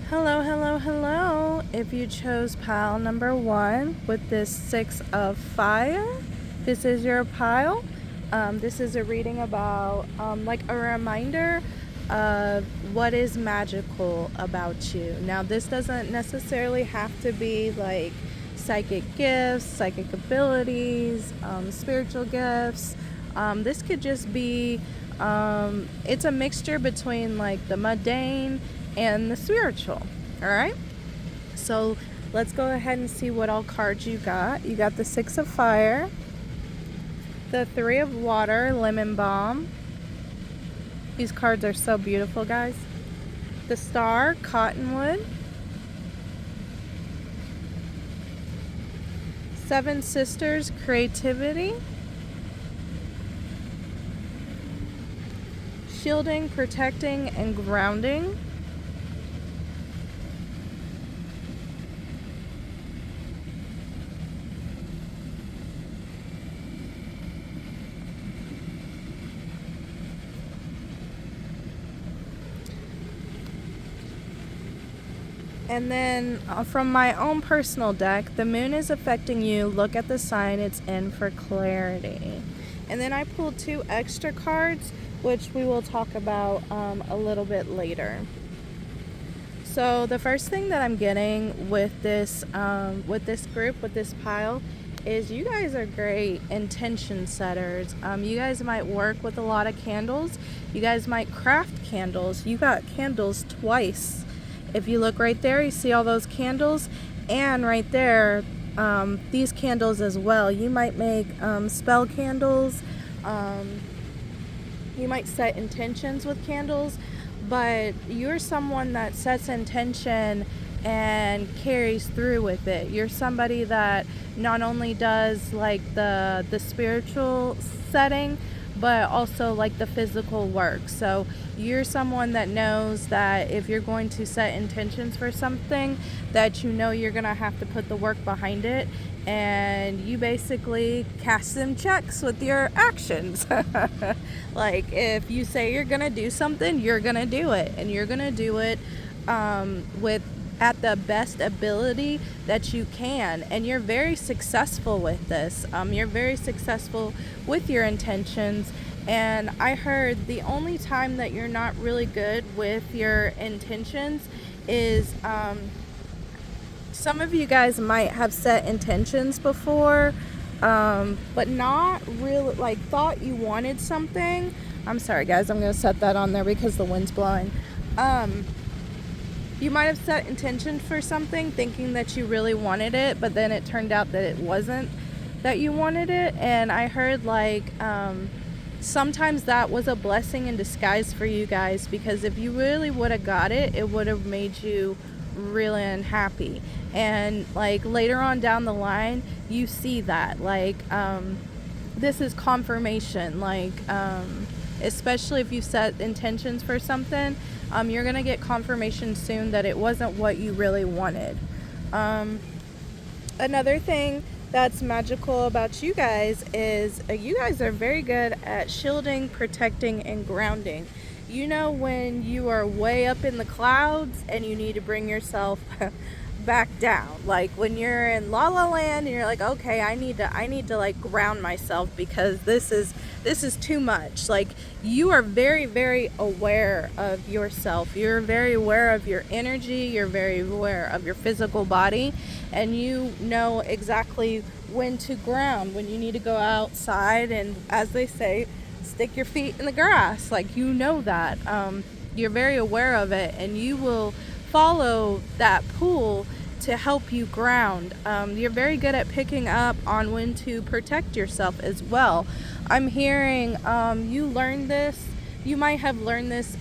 Hello, hello, hello. If you chose pile number 1 with this 6 of fire, this is your pile. This is a reading about like a reminder of what is magical about you. Now, this doesn't necessarily have to be like psychic gifts, psychic abilities, spiritual gifts. This could just be, it's a mixture between like the mundane and the spiritual. All right, so let's go ahead and see what all cards you got. You got the 6 of fire, the 3 of water, lemon balm. These cards are so beautiful, guys. The star, cottonwood. 7 sisters, creativity. Shielding, protecting, and grounding. And then from my own personal deck, the moon is affecting you. Look at the sign it's in for clarity. And then I pulled 2 extra cards, which we will talk about a little bit later. So the first thing that I'm getting with this group, with this pile, is you guys are great intention setters. You guys might work with a lot of candles. You guys might craft candles. You got candles twice. If you look right there, you see all those candles, and right there, these candles as well. You might make spell candles. You might set intentions with candles, but you're someone that sets intention and carries through with it. You're somebody that not only does like the spiritual setting, but also like the physical work. So you're someone that knows that if you're going to set intentions for something, that you know you're gonna have to put the work behind it, and you basically cash them checks with your actions. Like, if you say you're gonna do something, you're gonna do it, and you're gonna do it with at the best ability that you can, and you're very successful with this. You're very successful with your intentions. And I heard the only time that you're not really good with your intentions is some of you guys might have set intentions before, but not really, like, thought you wanted something. I'm sorry guys, I'm gonna set that on there because the wind's blowing. You might have set intentions for something thinking that you really wanted it, but then it turned out that it wasn't that you wanted it. And I heard, like, sometimes that was a blessing in disguise for you guys, because if you really would have got it, it would have made you really unhappy. And like later on down the line, you see that, like, this is confirmation, like, especially if you set intentions for something, you're gonna get confirmation soon that it wasn't what you really wanted. Another thing that's magical about you guys is you guys are very good at shielding, protecting, and grounding. You know when you are way up in the clouds and you need to bring yourself back down. Like when you're in La La Land and you're like, okay, I need to like ground myself because this is too much. Like, you are very, very aware of yourself. You're very aware of your energy. You're very aware of your physical body, and you know exactly when to ground, when you need to go outside and, as they say, stick your feet in the grass. Like, you know that. You're very aware of it, and you will follow that pool to help you ground. You're very good at picking up on when to protect yourself as well. I'm hearing you learned this. You might have learned this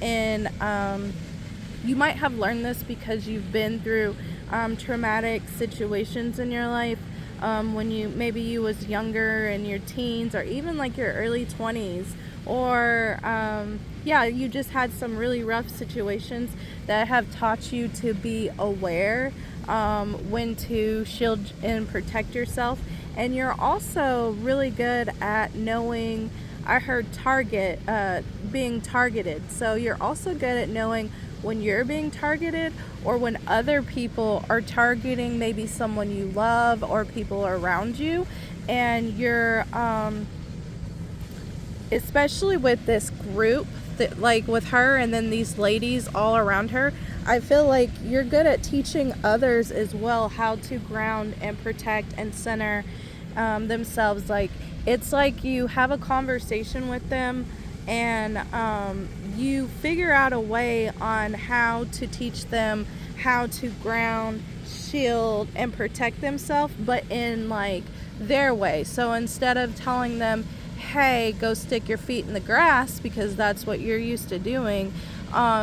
because you've been through traumatic situations in your life. When you was younger, in your teens, or even like your early 20s, or you just had some really rough situations that have taught you to be aware when to shield and protect yourself. And you're also really good at knowing, I heard being targeted. So you're also good at knowing when you're being targeted, or when other people are targeting maybe someone you love or people around you. And you're especially with this group, that, like with her and then these ladies all around her, I feel like you're good at teaching others as well how to ground and protect and center themselves. Like, it's like you have a conversation with them, and you figure out a way on how to teach them how to ground, shield, and protect themselves, but in like their way. So instead of telling them, hey, go stick your feet in the grass, because that's what you're used to doing,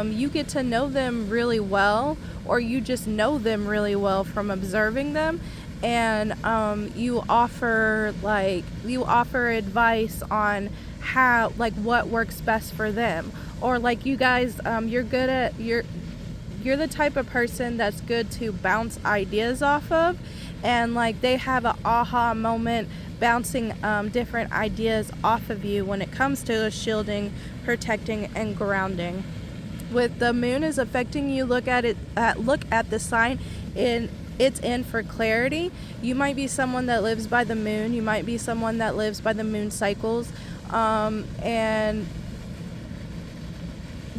you get to know them really well, or you just know them really well from observing them. And you offer advice on how, like, what works best for them. Or like you guys, you're the type of person that's good to bounce ideas off of, and like they have an aha moment bouncing different ideas off of you when it comes to shielding, protecting, and grounding. With the moon is affecting you, look at the sign it's in for clarity. You might be someone that lives by the moon. You might be someone that lives by the moon cycles, and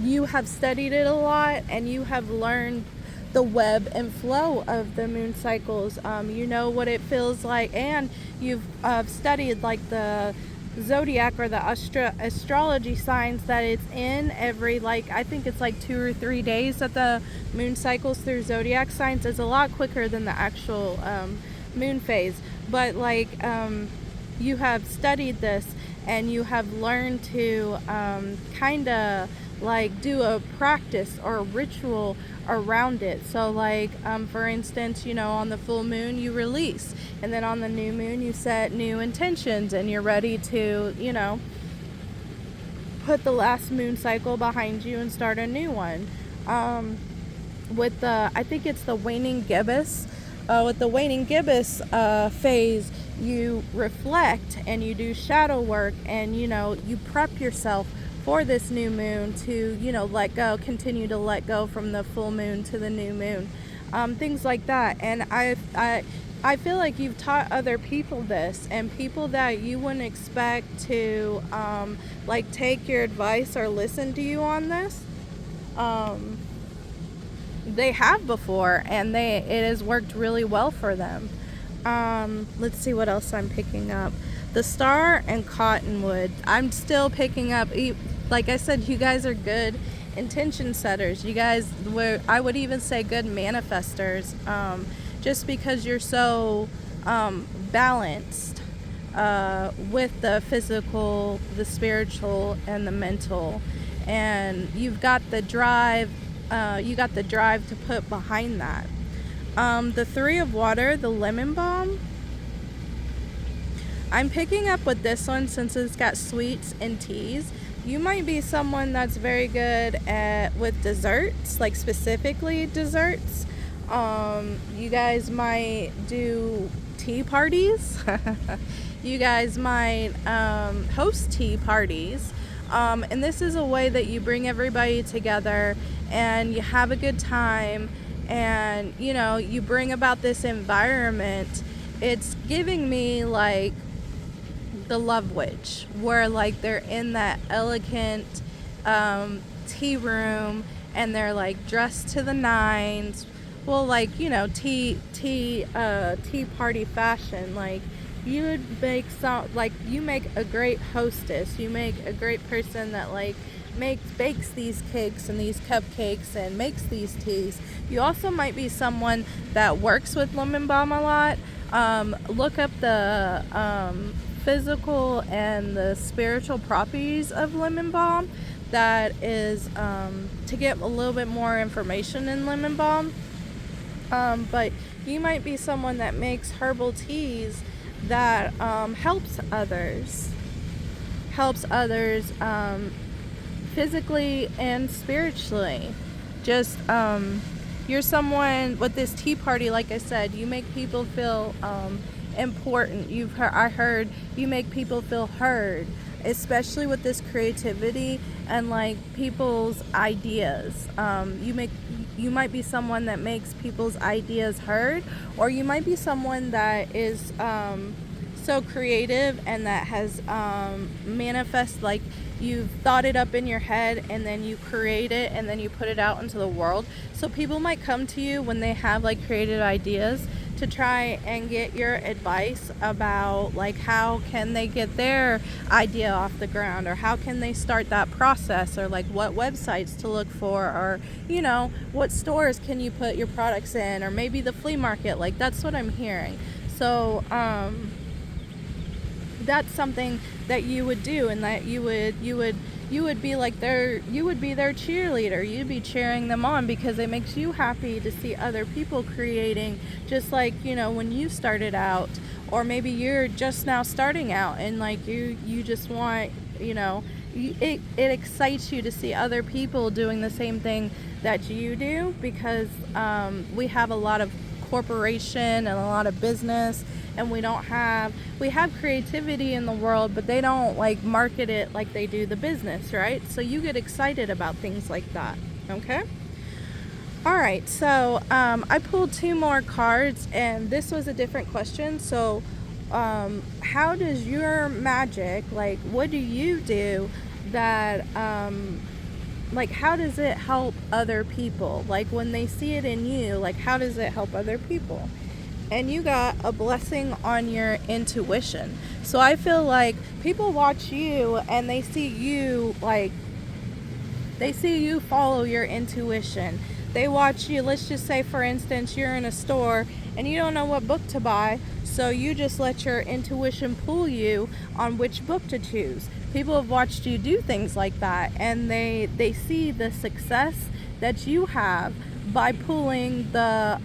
you have studied it a lot, and you have learned the web and flow of the moon cycles. You know what it feels like, and you've studied like the zodiac or the astrology signs that it's in every, like, I think it's like 2 or 3 days that the moon cycles through zodiac signs. Is a lot quicker than the actual moon phase, but like you have studied this, and you have learned to kind of like do a practice or a ritual around it. So like for instance, on the full moon you release, and then on the new moon you set new intentions, and you're ready to put the last moon cycle behind you and start a new one. With the, I think it's the waning gibbous, with the waning gibbous phase, you reflect and you do shadow work, and you prep yourself for this new moon to let go, continue to let go from the full moon to the new moon, things like that. And I feel like you've taught other people this, and people that you wouldn't expect to like take your advice or listen to you on this, they have before, and it has worked really well for them. Let's see what else I'm picking up. The star and cottonwood. I'm still picking up, like I said, you guys are good intention setters. You guys were, I would even say, good manifestors, just because you're so balanced with the physical, the spiritual, and the mental, and you've got the drive. You got the drive to put behind that. The three of water, the lemon balm. I'm picking up with this one since it's got sweets and teas. You might be someone that's very good with desserts, like specifically desserts. You guys might do tea parties. You guys might host tea parties. And this is a way that you bring everybody together and you have a good time, and you bring about this environment. It's giving me like the Love Witch, where like they're in that elegant tea room and they're like dressed to the nines. Well, like tea party fashion. Like you would make you make a great hostess. You make a great person that like bakes these cakes and these cupcakes and makes these teas. You also might be someone that works with lemon balm a lot. Look up the physical and the spiritual properties of lemon balm. That is to get a little bit more information in lemon balm. But you might be someone that makes herbal teas that helps others physically and spiritually. Just you're someone with this tea party, like I said, you make people feel important. I heard you make people feel heard, especially with this creativity and like people's ideas. You might be someone that makes people's ideas heard, or you might be someone that is so creative and that has manifest, like you've thought it up in your head and then you create it and then you put it out into the world. So people might come to you when they have like creative ideas to try and get your advice about like how can they get their idea off the ground, or how can they start that process, or like what websites to look for, or what stores can you put your products in, or maybe the flea market. Like that's what I'm hearing. So that's something that you would do, and that you would be like you would be their cheerleader. You'd be cheering them on because it makes you happy to see other people creating, just like when you started out, or maybe you're just now starting out and like you just want it excites you to see other people doing the same thing that you do, because we have a lot of corporation and a lot of business, and we have creativity in the world, but they don't like market it like they do the business, right? So you get excited about things like that. Okay, all right, so I pulled two more cards, and this was a different question. So how does your magic, like what do you do that like how does it help other people? Like when they see it in you, like how does it help other people? And you got a blessing on your intuition. So I feel like people watch you and they see you follow your intuition. They watch you. Let's just say, for instance, you're in a store and you don't know what book to buy, so you just let your intuition pull you on which book to choose. People have watched you do things like that, and they see the success that you have by pulling the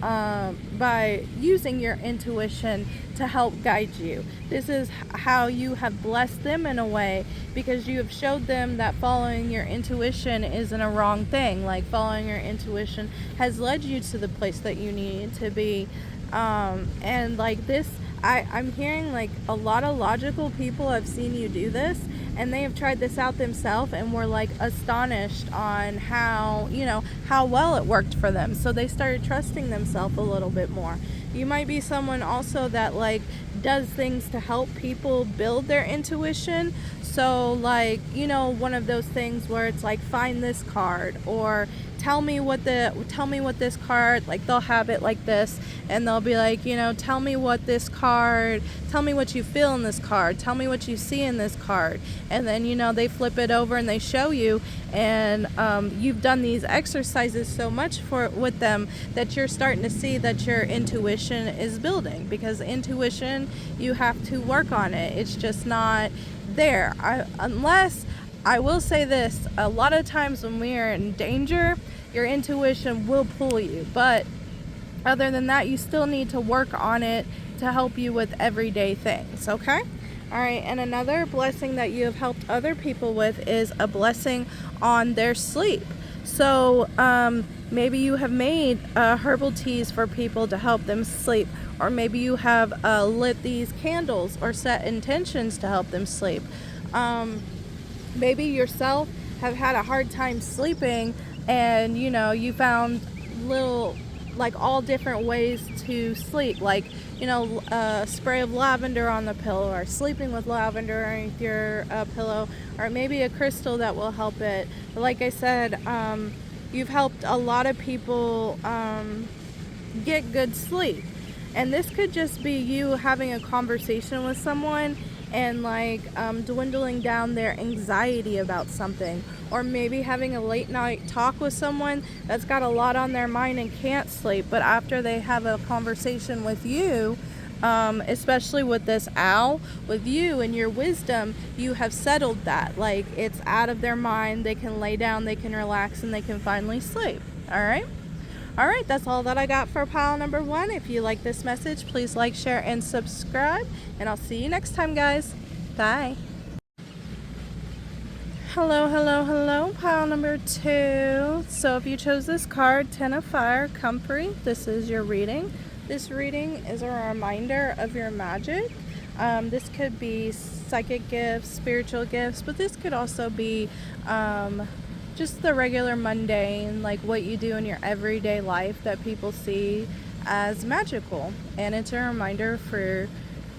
by using your intuition to help guide you. This is how you have blessed them in a way, because you have showed them that following your intuition isn't a wrong thing. Like, following your intuition has led you to the place that you need to be. And like this, I'm hearing like a lot of logical people have seen you do this, and they have tried this out themselves and were like astonished on how, how well it worked for them. So they started trusting themselves a little bit more. You might be someone also that like does things to help people build their intuition. So like, one of those things where it's like, find this card, or tell me what this card, like they'll have it like this, and they'll be like, tell me what this card, tell me what you feel in this card, tell me what you see in this card. And then, they flip it over and they show you, and you've done these exercises so much with them that you're starting to see that your intuition is building, because intuition, you have to work on it. It's just not there. Unless, I will say this, a lot of times when we are in danger, your intuition will pull you, but other than that, you still need to work on it to help you with everyday things. Okay? All right. And another blessing that you have helped other people with is a blessing on their sleep. So maybe you have made herbal teas for people to help them sleep, or maybe you have lit these candles or set intentions to help them sleep. Maybe yourself have had a hard time sleeping, and you found little, like, all different ways to sleep, like a spray of lavender on the pillow, or sleeping with lavender underneath your pillow, or maybe a crystal that will help it. But like I said, you've helped a lot of people get good sleep, and this could just be you having a conversation with someone and like dwindling down their anxiety about something, or maybe having a late night talk with someone that's got a lot on their mind and can't sleep, but after they have a conversation with you, especially with this owl, with you and your wisdom, you have settled that. Like, it's out of their mind, they can lay down, they can relax, and they can finally sleep. All right, that's all that I got for pile number 1. If you like this message, please like, share, and subscribe. And I'll see you next time, guys. Bye. Hello, pile number 2. So if you chose this card, Ten of Fire, Comfrey, this is your reading. This reading is a reminder of your magic. This could be psychic gifts, spiritual gifts, but this could also be just the regular mundane, like what you do in your everyday life that people see as magical. And it's a reminder for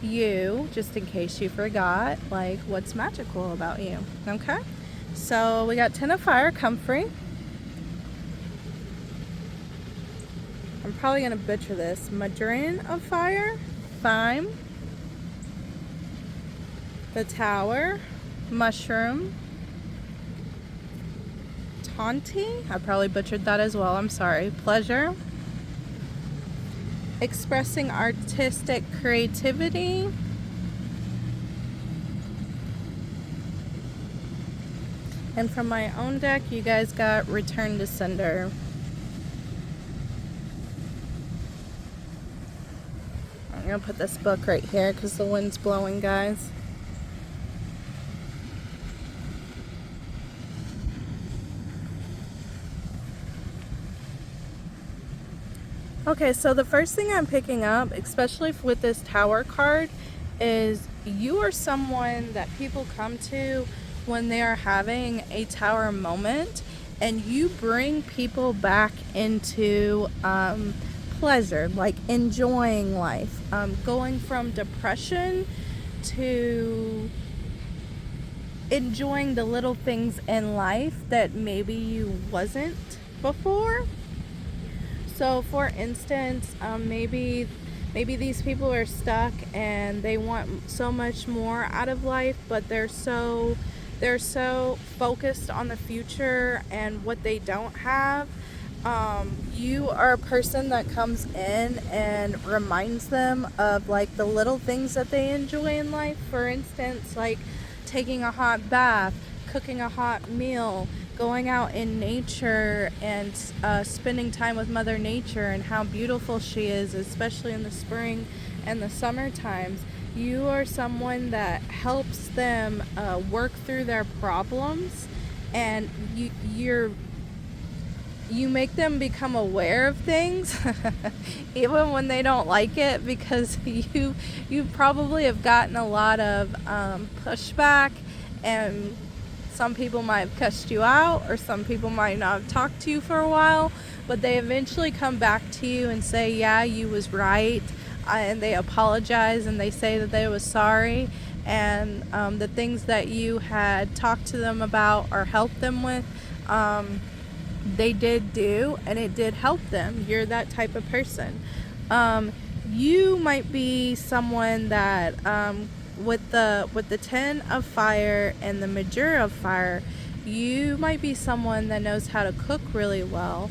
you, just in case you forgot, like, what's magical about you. Okay? So we got Ten of Fire, Comfrey. I'm probably going to butcher this. Madrin of Fire, Thyme. The Tower, Mushroom. Taunty, I probably butchered that as well, I'm sorry. Pleasure. Expressing artistic creativity. And from my own deck, you guys got Return to Sender. I'm going to put this book right here because the wind's blowing, guys. Okay, so the first thing I'm picking up, especially with this Tower card, is you are someone that people come to when they are having a Tower moment, and you bring people back into pleasure, like enjoying life, going from depression to enjoying the little things in life that maybe you wasn't before. So for instance, maybe these people are stuck and they want so much more out of life, but they're so focused on the future and what they don't have. You are a person that comes in and reminds them of like the little things that they enjoy in life. For instance, like taking a hot bath, cooking a hot meal, going out in nature and spending time with Mother Nature and how beautiful she is, especially in the spring and the summer times. You are someone that helps them work through their problems, and you make them become aware of things even when they don't like it, because you probably have gotten a lot of pushback, and some people might have cussed you out, or some people might not have talked to you for a while, but they eventually come back to you and say, yeah, you was right, and they apologize, and they say that they was sorry, and the things that you had talked to them about or helped them with, they did do, and it did help them. You're that type of person. You might be someone that with the 10 of fire and the ℏ of fire, you might be someone that knows how to cook really well.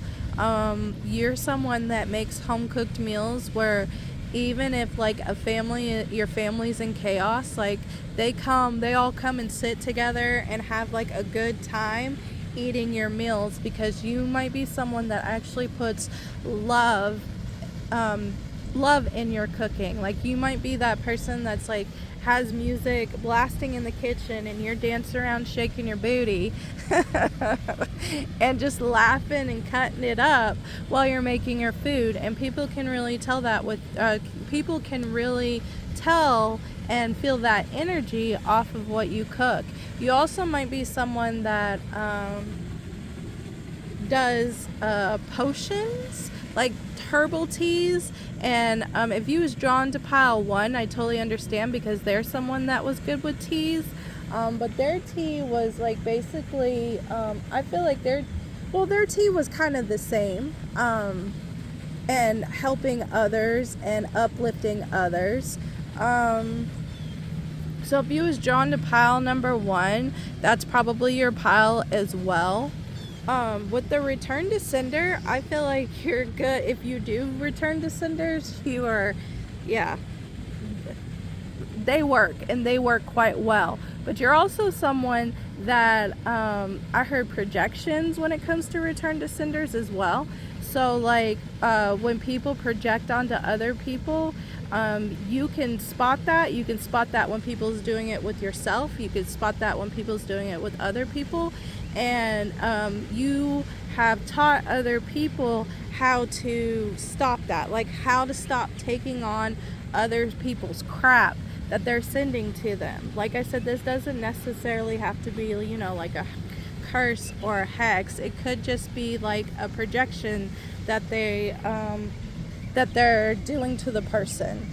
You're someone that makes home cooked meals where even if like your family's in chaos, like they all come and sit together and have like a good time eating your meals, because you might be someone that actually puts love in your cooking. Like you might be that person that's like has music blasting in the kitchen and you're dancing around shaking your booty and just laughing and cutting it up while you're making your food, and people can really tell that people can really tell and feel that energy off of what you cook. You also might be someone that does potions, like herbal teas, and if you was drawn to pile 1, I totally understand, because they're someone that was good with teas, but their tea was like basically I feel like their tea was kind of the same, and helping others and uplifting others. So if you was drawn to pile number 1, that's probably your pile as well. With the return to sender, I feel like you're good. If you do return to senders, you are, yeah, they work, and they work quite well. But you're also someone that I heard projections when it comes to return to senders as well. So like when people project onto other people, you can spot that. You can spot that when people's doing it with yourself. You can spot that when people's doing it with other people. And you have taught other people how to stop that, like how to stop taking on other people's crap that they're sending to them. Like I said, this doesn't necessarily have to be, like a curse or a hex. It could just be like a projection that they're doing to the person.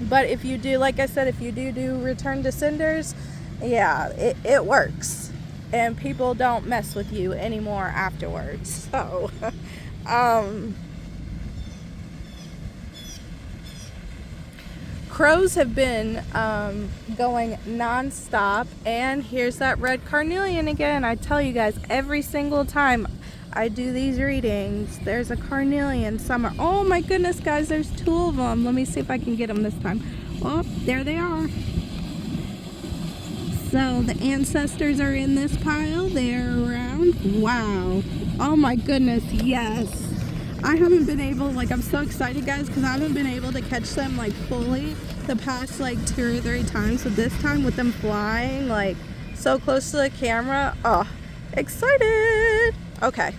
But if you do, like I said, if you do return to senders, yeah, it works. And people don't mess with you anymore afterwards. So, crows have been going non-stop. And here's that red carnelian again. I tell you guys, every single time I do these readings, there's a carnelian somewhere. Oh my goodness, guys, there's 2 of them. Let me see if I can get them this time. Oh, there they are. So the ancestors are in this pile. They're around. Wow. Oh my goodness, yes. I haven't been able, I'm so excited, guys, because I haven't been able to catch them like fully the past 2 or 3 times. So this time with them flying so close to the camera, oh, excited. Okay.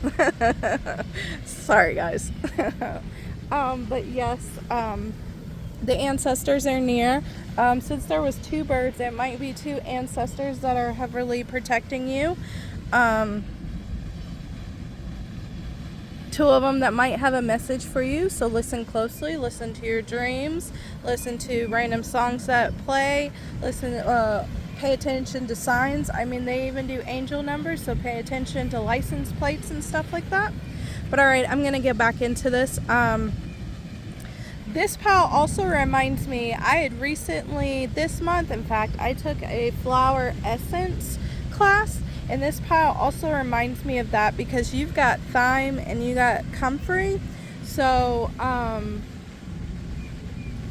Sorry, guys. But yes, the ancestors are near. Since there was 2 birds, it might be 2 ancestors that are heavily protecting you. 2 of them that might have a message for you, so listen closely, listen to your dreams, listen to random songs that play, pay attention to signs. I mean, they even do angel numbers, so pay attention to license plates and stuff like that. But alright, I'm going to get back into this. This pile also reminds me, I had recently, this month in fact, I took a flower essence class, and this pile also reminds me of that, because you've got thyme and you got comfrey. So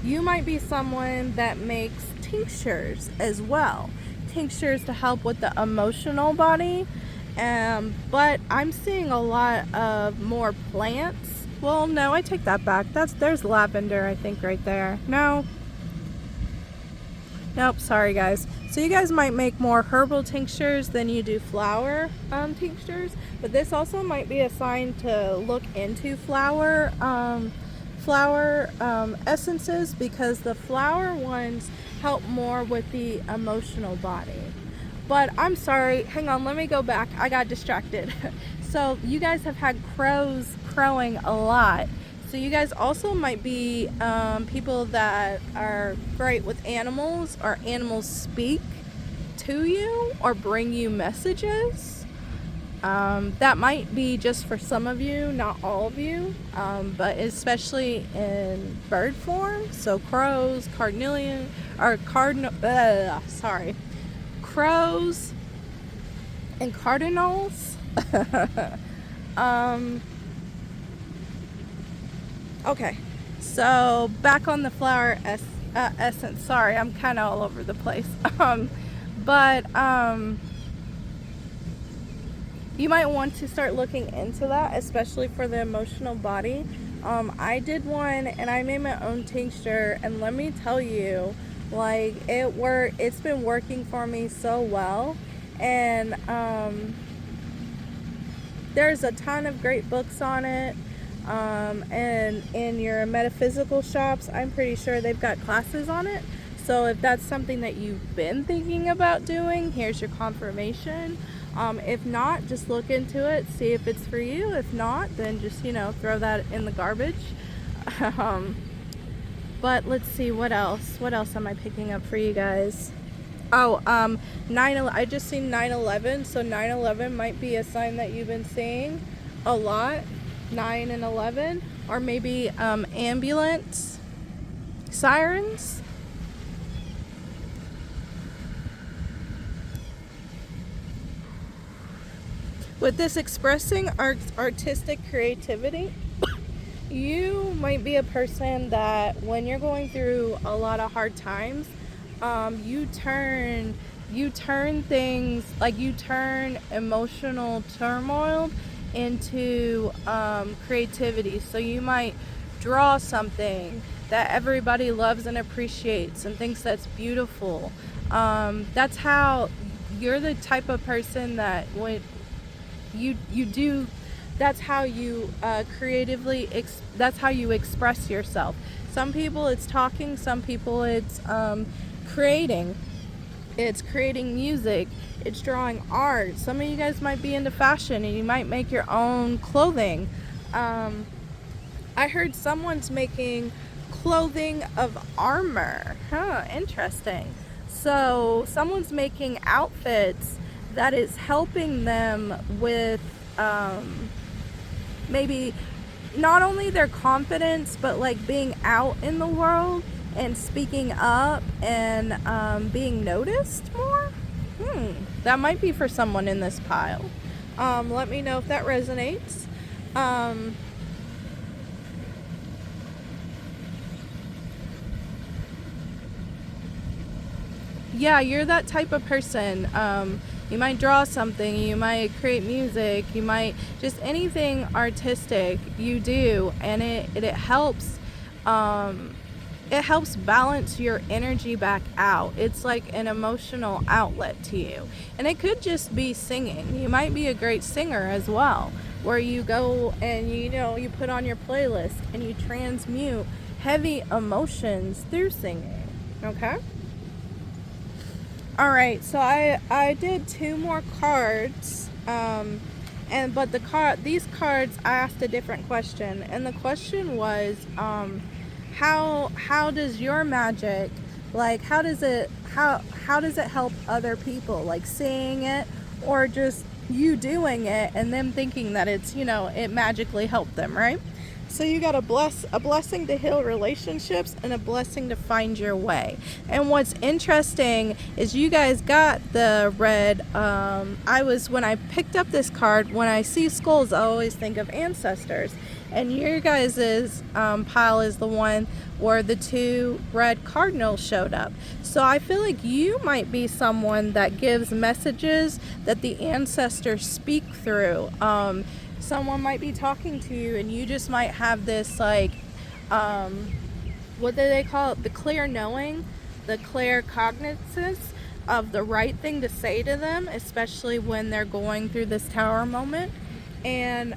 you might be someone that makes tinctures as well. Tinctures to help with the emotional body, But I'm seeing a lot of more plants. Well, no, I take that back. There's lavender, I think, right there. No. Nope, sorry guys. So you guys might make more herbal tinctures than you do flower tinctures, but this also might be a sign to look into flower essences, because the flower ones help more with the emotional body. But I'm sorry, hang on, let me go back. I got distracted. So you guys have had crows crowing a lot. So you guys also might be people that are great with animals, or animals speak to you or bring you messages. That might be just for some of you, not all of you, but especially in bird form. So crows, crows and cardinals. Okay, so back on the flower essence. Sorry, I'm kind of all over the place. But you might want to start looking into that, especially for the emotional body. I did one and I made my own tincture, and let me tell you, like, it's been working for me so well. And there's a ton of great books on it. And in your metaphysical shops, I'm pretty sure they've got classes on it. So if that's something that you've been thinking about doing, here's your confirmation. If not, just look into it, see if it's for you. If not, then just, throw that in the garbage. But let's see, what else? What else am I picking up for you guys? Oh, I just seen 9/11, so 9/11 might be a sign that you've been seeing a lot. 9 and 11, or maybe ambulance sirens. With this expressing artistic creativity, you might be a person that when you're going through a lot of hard times, you turn things, like you turn emotional turmoil into creativity. So you might draw something that everybody loves and appreciates and thinks that's beautiful. That's how you're the type of person that when you do, that's how you creatively that's how you express yourself. Some people it's talking, some people it's creating. It's creating music, it's drawing art. Some of you guys might be into fashion and you might make your own clothing. I heard someone's making clothing of armor. Interesting. So someone's making outfits that is helping them with maybe not only their confidence, but like being out in the world and speaking up and being noticed more. That might be for someone in this pile. Let me know if that resonates. Yeah, you're that type of person. You might draw something, you might create music, you might just anything artistic you do, and it helps. It helps balance your energy back out. It's like an emotional outlet to you. And it could just be singing. You might be a great singer as well, where you go and you put on your playlist and you transmute heavy emotions through singing. Okay? All right, so I did 2 more cards. But these cards, I asked a different question, and the question was how does your magic, like how does it help other people, like seeing it or just you doing it and them thinking that it's it magically helped them, right? So you got a blessing to heal relationships and a blessing to find your way. And what's interesting is you guys got the red. When I picked up this card, when I see skulls, I always think of ancestors. And your guys' pile is the one where the 2 red cardinals showed up. So I feel like you might be someone that gives messages that the ancestors speak through. Someone might be talking to you and you just might have this like, what do they call it? The clear knowing, the clear cognizance of the right thing to say to them, especially when they're going through this tower moment. And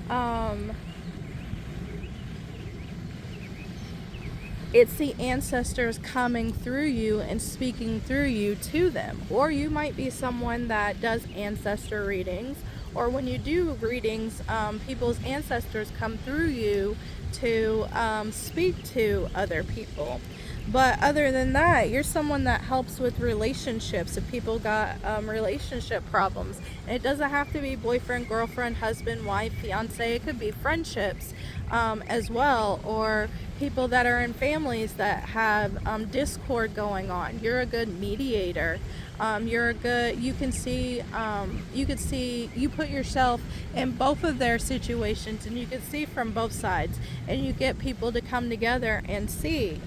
it's the ancestors coming through you and speaking through you to them. Or you might be someone that does ancestor readings, or when you do readings, people's ancestors come through you to speak to other people. But other than that, you're someone that helps with relationships. If people got relationship problems, and it doesn't have to be boyfriend, girlfriend, husband, wife, fiance. It could be friendships as well, or people that are in families that have discord going on. You're a good mediator. You put yourself in both of their situations, and you can see from both sides, and you get people to come together and see.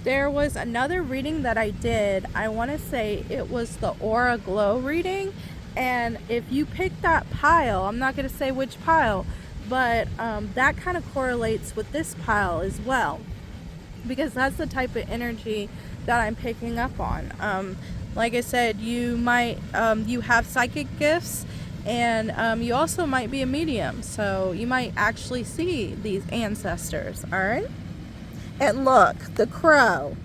There was another reading that I did. I want to say it was the Aura Glow reading. And if you pick that pile, I'm not going to say which pile, but that kind of correlates with this pile as well, because that's the type of energy that I'm picking up on. Like I said, you might, you have psychic gifts, and you also might be a medium. So you might actually see these ancestors, all right? And look, the crow.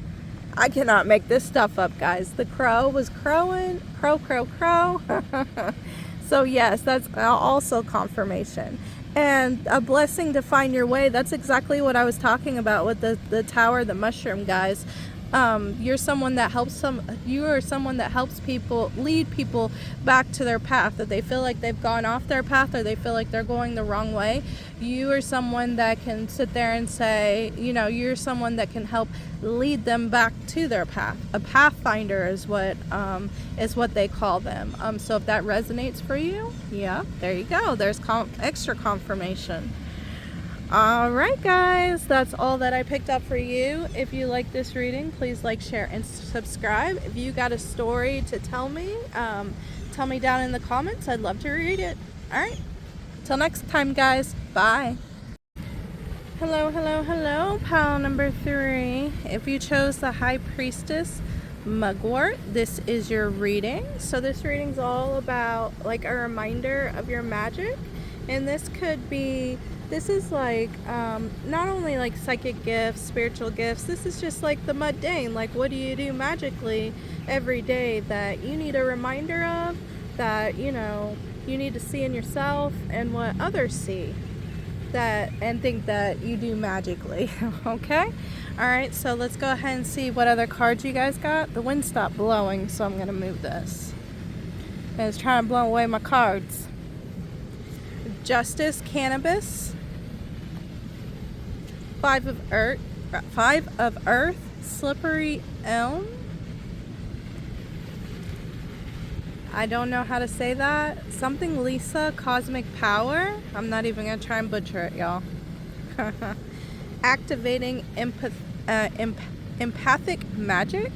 I cannot make this stuff up, guys. The crow was crowing, crow, crow, crow. So yes, that's also confirmation. And a blessing to find your way. That's exactly what I was talking about with the tower, the mushroom, guys. You're someone that helps you are someone that helps people, lead people back to their path, that they feel like they've gone off their path, or they feel like they're going the wrong way. You are someone that can sit there and say, you're someone that can help lead them back to their path. A pathfinder is what they call them. So if that resonates for you, yeah, there you go. There's extra confirmation. Alright guys, that's all that I picked up for you. If you like this reading, please like, share, and subscribe. If you got a story to tell me down in the comments. I'd love to read it. Alright, till next time guys, bye. Hello, hello, hello, pile number 3. If you chose the High Priestess Mugwort, this is your reading. So this reading's all about like a reminder of your magic, and this is like not only like psychic gifts, spiritual gifts. This is just like the mundane, like what do you do magically every day that you need a reminder of, that you need to see in yourself and what others see that and think that you do magically. Okay, all right, so let's go ahead and see what other cards you guys got. The wind stopped blowing, so I'm gonna move this, and it's trying to blow away my cards. Justice, Cannabis, Five of Earth, Slippery Elm. I don't know how to say that. Something Lisa, Cosmic Power. I'm not even gonna try and butcher it, y'all. Activating Empathic Magic.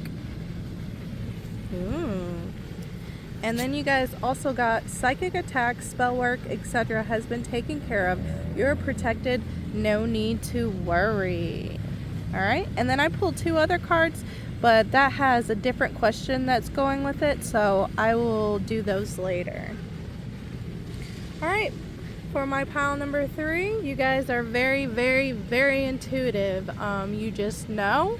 And then you guys also got Psychic Attacks, Spell Work, etc. has been taken care of. You're protected. No need to worry. Alright, and then I pulled 2 other cards, but that has a different question that's going with it, so I will do those later. Alright, for my pile number 3, you guys are very, very, very intuitive. You just know.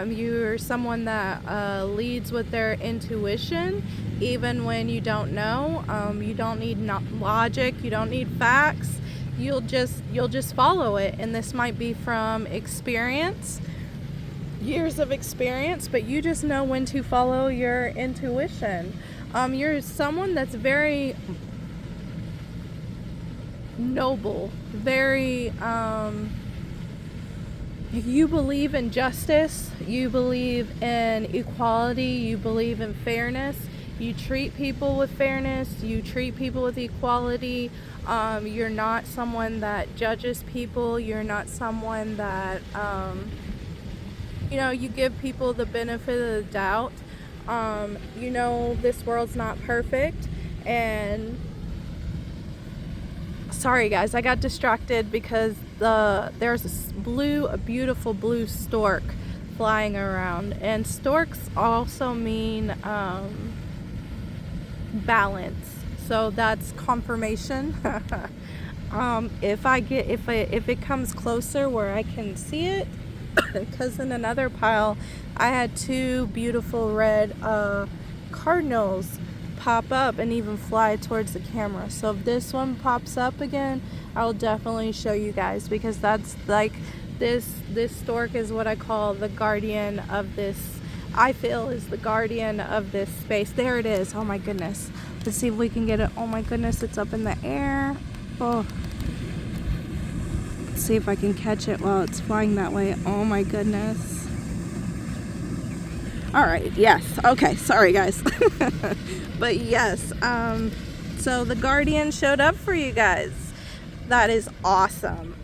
You're someone that leads with their intuition, even when you don't know. You don't need logic, you don't need facts. You'll just follow it, and this might be from experience, years of experience, but you just know when to follow your intuition. You're someone that's very noble, very you believe in justice, you believe in equality, you believe in fairness, you treat people with fairness, you treat people with equality. You're not someone that judges people, you're not someone that, you give people the benefit of the doubt. This world's not perfect, and sorry guys, I got distracted because there's a beautiful blue stork flying around, and storks also mean balance, so that's confirmation. If it comes closer where I can see it, because in another pile I had two beautiful red cardinals pop up and even fly towards the camera. So if this one pops up again, I'll definitely show you guys, because that's like this stork is what I call the guardian of this. I feel is the guardian of this space. There it is. Oh my goodness. Let's see if we can get it. Oh my goodness, it's up in the air. Oh. Let's see if I can catch it while it's flying that way. Oh my goodness. All right, yes. Okay, sorry guys. But yes, so the guardian showed up for you guys. That is awesome.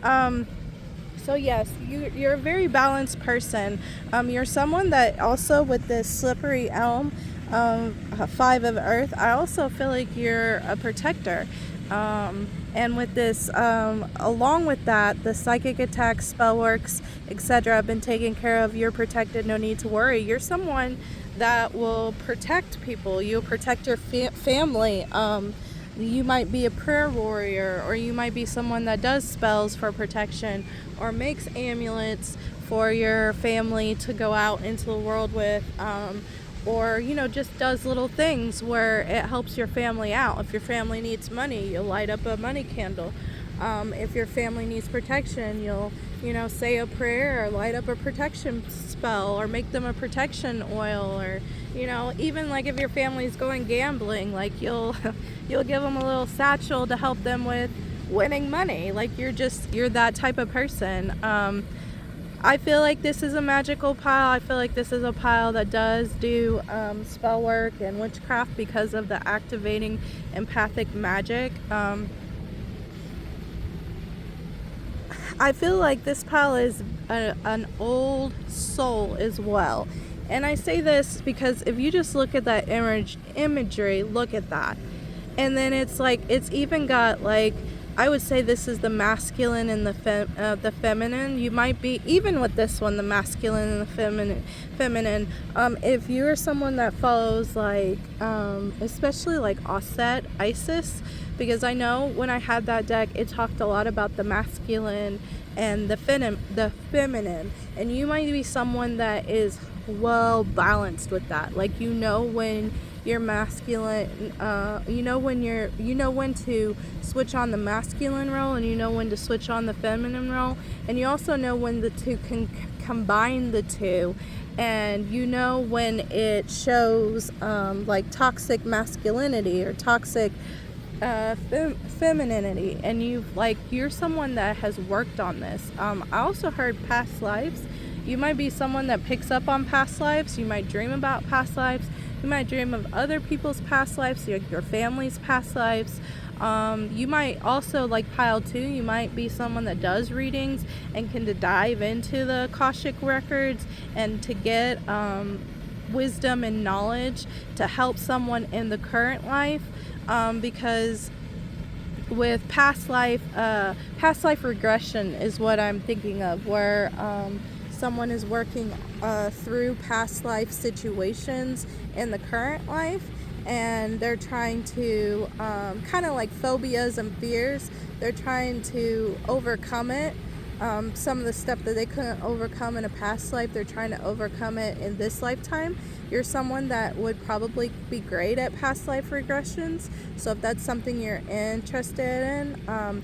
So yes, you're a very balanced person. You're someone that also, with this slippery elm, 5 of earth, I also feel like you're a protector. And with this, along with that, the psychic attacks, spell works, etc. have been taken care of. You're protected, no need to worry. You're someone that will protect people. You'll protect your family. You might be a prayer warrior, or you might be someone that does spells for protection, or makes amulets for your family to go out into the world with, or just does little things where it helps your family out. If your family needs money, you'll light up a money candle. If your family needs protection, you'll say a prayer or light up a protection spell, or make them a protection oil, or even like if your family's going gambling, like you'll give them a little satchel to help them with winning money. Like you're that type of person. I feel like this is a magical pile. I feel like this is a pile that does do spell work and witchcraft because of the activating empathic magic. I feel like this pile is an old soul as well. And I say this because if you just look at that imagery, look at that. And then it's like, it's even got like, I would say this is the masculine and the feminine. You might be, even with this one, the masculine and the feminine. If you're someone that follows like, especially like Aset, Isis, because I know when I had that deck, it talked a lot about the masculine and the feminine. And you might be someone that is well balanced with that. Like, when you're masculine, when to switch on the masculine role, and when to switch on the feminine role, and you also know when the two can combine the two, and when it shows like toxic masculinity or toxic femininity, and you're someone that has worked on this. I also heard past lives. You might be someone that picks up on past lives. You might dream about past lives. You might dream of other people's past lives, your family's past lives. You might also, like pile 2, you might be someone that does readings and can dive into the Akashic records and to get wisdom and knowledge to help someone in the current life, because with past life regression is what I'm thinking of, where someone is working through past life situations in the current life, and they're trying to kind of like phobias and fears, they're trying to overcome it. Some of the stuff that they couldn't overcome in a past life, they're trying to overcome it in this lifetime. You're someone that would probably be great at past life regressions, so if that's something you're interested in, I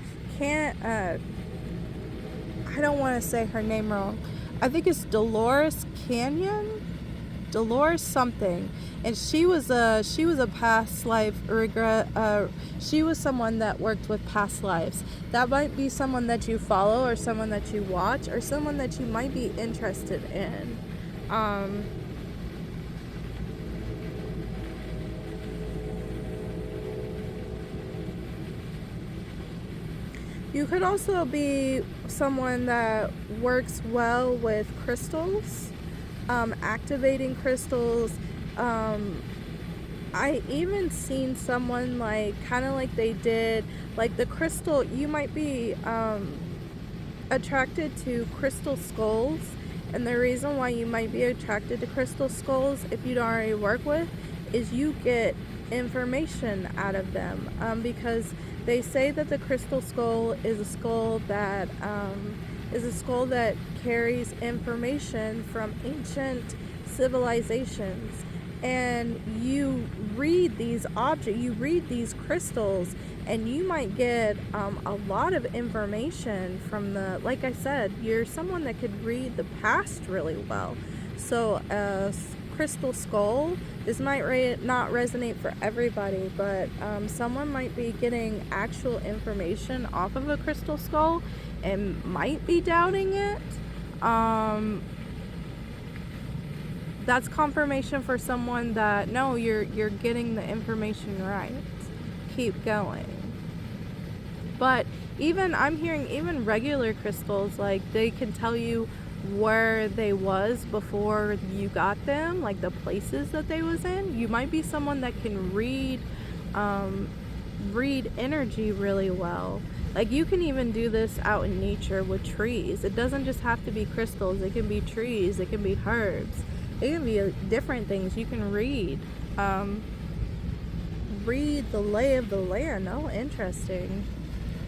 don't want to say her name wrong. I think it's Dolores Canyon. Dolores something, and she was a past life regret. She was someone that worked with past lives. That might be someone that you follow, or someone that you watch, or someone that you might be interested in. You could also be someone that works well with crystals, activating crystals. I even seen someone kind of like they did, like the crystal, you might be attracted to crystal skulls. And the reason why you might be attracted to crystal skulls, if you don't already work with, is you get information out of them, because they say that the crystal skull is a skull that carries information from ancient civilizations. And you read these objects, you read these crystals, and you might get a lot of information from like I said, you're someone that could read the past really well. So crystal skull, this might not resonate for everybody, but someone might be getting actual information off of a crystal skull and might be doubting it. That's confirmation for someone that no, you're getting the information right. Keep going. But I'm hearing even regular crystals, like they can tell you where they was before you got them, like the places that they was in. You might be someone that can read energy really well. Like you can even do this out in nature with trees. It doesn't just have to be crystals. It can be trees, it can be herbs, it can be different things. You can read the lay of the land. Oh, interesting.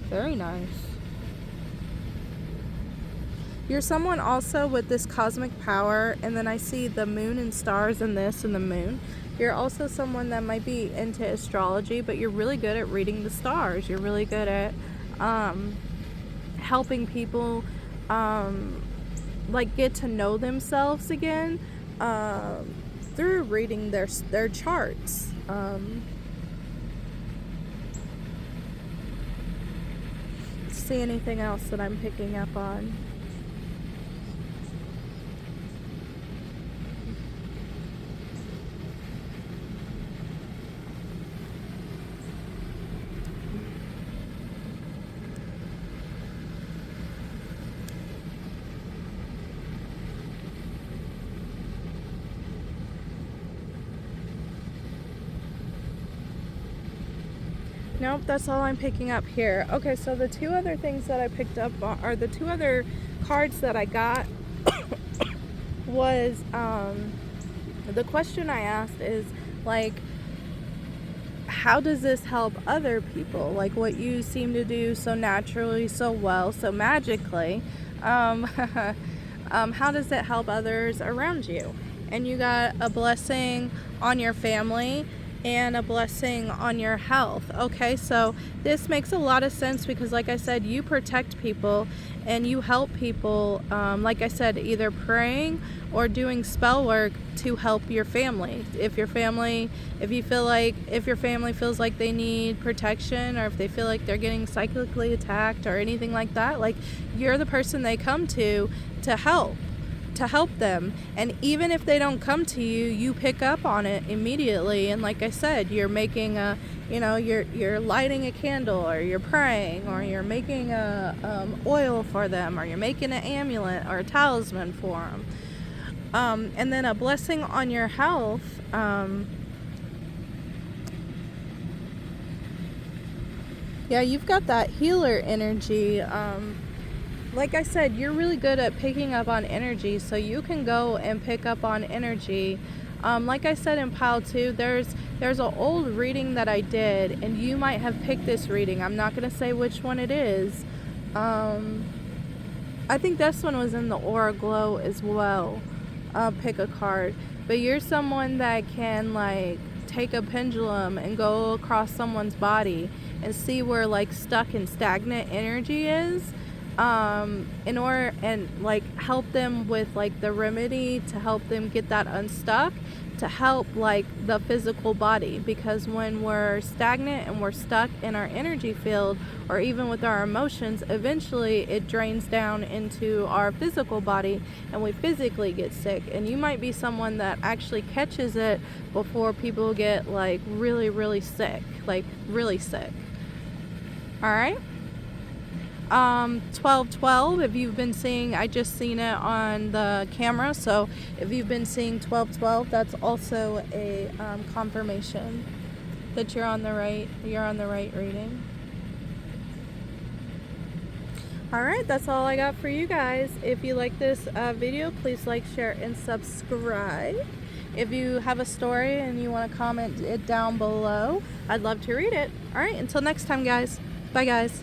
Very nice. You're someone also with this cosmic power, and then I see the moon and stars in this and the moon. You're also someone that might be into astrology, but you're really good at reading the stars. You're really good at helping people get to know themselves again through reading their charts. See anything else that I'm picking up on? Nope, that's all I'm picking up here. Okay, so the two other things that I picked up are the two other cards that I got was the question I asked is how does this help other people? Like what you seem to do so naturally, so well, so magically. How does it help others around you? And you got a blessing on your family and a blessing on your health. Okay, so this makes a lot of sense because like I said, you protect people and you help people, like I said, either praying or doing spell work to help your family. If your family feels like they need protection, or if they feel like they're getting psychically attacked or anything like that, like you're the person they come to help them. And even if they don't come to you, you pick up on it immediately. And like I said, you're making you're lighting a candle, or you're praying, or you're making a oil for them, or you're making an amulet or a talisman for them. And then a blessing on your health. Yeah, you've got that healer energy. Like I said, you're really good at picking up on energy, so you can go and pick up on energy. Like I said in pile 2, there's an old reading that I did, and you might have picked this reading. I'm not going to say which one it is. I think this one was in the Aura Glow as well. Pick a card. But you're someone that can take a pendulum and go across someone's body and see where stuck and stagnant energy is. in order and like help them with like the remedy to help them get that unstuck, to help like the physical body, because when we're stagnant and we're stuck in our energy field or even with our emotions, eventually it drains down into our physical body and we physically get sick. And you might be someone that actually catches it before people get like really sick, like really sick. All right. 12/12, if you've been seeing, I just seen it on the camera, so if you've been seeing 12/12, that's also a confirmation that you're on the right reading. Alright, that's all I got for you guys. If you like this video, please like, share, and subscribe. If you have a story and you want to comment it down below, I'd love to read it. Alright, until next time guys. Bye guys.